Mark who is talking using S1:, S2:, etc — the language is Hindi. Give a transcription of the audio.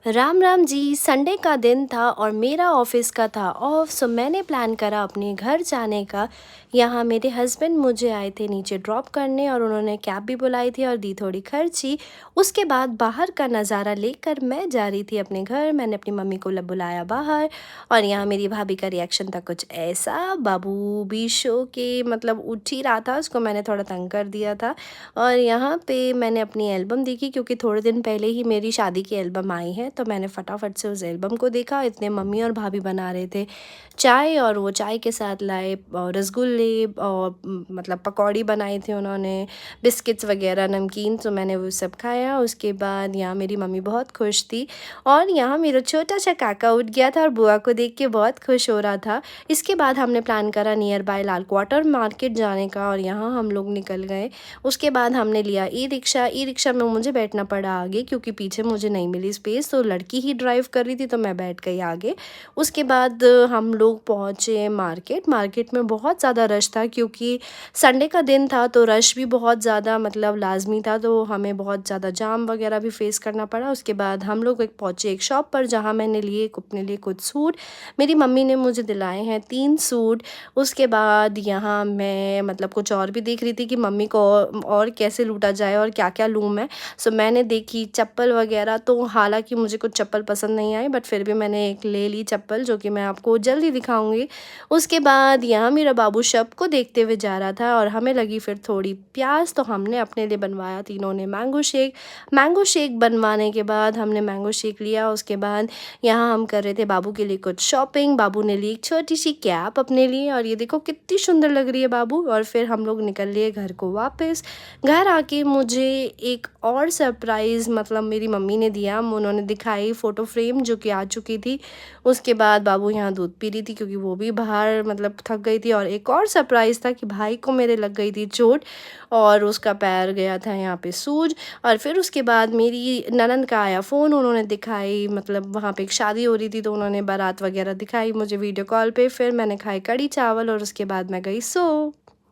S1: राम राम जी। संडे का दिन था और मेरा ऑफिस का था ऑफ, सो मैंने प्लान करा अपने घर जाने का। यहाँ मेरे हस्बैंड मुझे आए थे नीचे ड्रॉप करने और उन्होंने कैब भी बुलाई थी और दी थोड़ी खर्ची। उसके बाद बाहर का नज़ारा लेकर मैं जा रही थी अपने घर। मैंने अपनी मम्मी को बुलाया बाहर और यहाँ मेरी भाभी का रिएक्शन था कुछ ऐसा। बाबू भी शो के मतलब उठ ही रहा था, उसको मैंने थोड़ा तंग कर दिया था। और यहाँ पे मैंने अपनी एल्बम देखी क्योंकि थोड़े दिन पहले ही मेरी शादी की एल्बम आई है, तो मैंने फटाफट से उस एल्बम को देखा। इतने मम्मी और भाभी बना रहे थे चाय और वो चाय के साथ लाए रसगुल्ले और मतलब पकौड़ी बनाई थी उन्होंने, बिस्किट्स वगैरह नमकीन, तो मैंने वो सब खाया। उसके बाद यहाँ मेरी मम्मी बहुत खुश थी और यहाँ मेरा छोटा सा काका उठ गया था और बुआ को देख के बहुत खुश हो रहा था। इसके बाद हमने प्लान करा near by Lal quarter market जाने का और यहाँ हम लोग निकल गए। उसके बाद हमने लिया ई रिक्शा में मुझे बैठना पड़ा आगे क्योंकि पीछे मुझे नहीं मिली स्पेस, तो लड़की ही ड्राइव कर रही थी तो मैं बैठ गई आगे। उसके बाद हम लोग पहुँचे मार्केट में बहुत ज़्यादा रश था क्योंकि संडे का दिन था, तो रश भी बहुत ज़्यादा मतलब लाजमी था, तो हमें बहुत ज़्यादा जाम वगैरह भी फेस करना पड़ा। उसके बाद हम लोग पहुँचे एक शॉप पर जहाँ मैंने लिए अपने लिए कुछ सूट। मेरी मम्मी ने मुझे दिलाए हैं 3 सूट। उसके बाद यहाँ मैं मतलब कुछ और भी देख रही थी कि मम्मी को और कैसे लूटा जाए और क्या-क्या लूँ मैं। सो मैंने देखी चप्पल वगैरह, तो हालाँकि मुझे कुछ चप्पल पसंद नहीं आई बट फिर भी मैंने एक ले ली चप्पल जो कि मैं आपको जल्दी दिखाऊँगी। उसके बाद यहाँ मेरा बाबू शब को देखते हुए जा रहा था और हमें लगी फिर थोड़ी प्यास, तो हमने अपने लिए बनवाया तीनों ने मैंगो शेक बनवाने के बाद हमने मैंगो शेक लिया। उसके बाद यहाँ हम कर रहे थे बाबू के लिए कुछ शॉपिंग। बाबू ने ली एक छोटी-सी कैप अपने लिए और ये देखो कितनी सुंदर लग रही है बाबू। और फिर हम लोग निकल लिए घर को वापस। घर आके मुझे एक और सरप्राइज़ मतलब मेरी मम्मी ने दिया, उन्होंने दिखाई फ़ोटो फ्रेम जो कि आ चुकी थी। उसके बाद बाबू यहाँ दूध पी रही थी क्योंकि वो भी बाहर मतलब थक गई थी। और एक और सरप्राइज़ था कि भाई को मेरे लग गई थी चोट और उसका पैर गया था यहाँ पे सूज। और फिर उसके बाद मेरी ननंद का आया फ़ोन, उन्होंने दिखाई मतलब वहाँ पे एक शादी हो रही थी तो उन्होंने बारात वगैरह दिखाई मुझे वीडियो कॉल पे। फिर मैंने खाए कढ़ी चावल और उसके बाद मैं गई सो।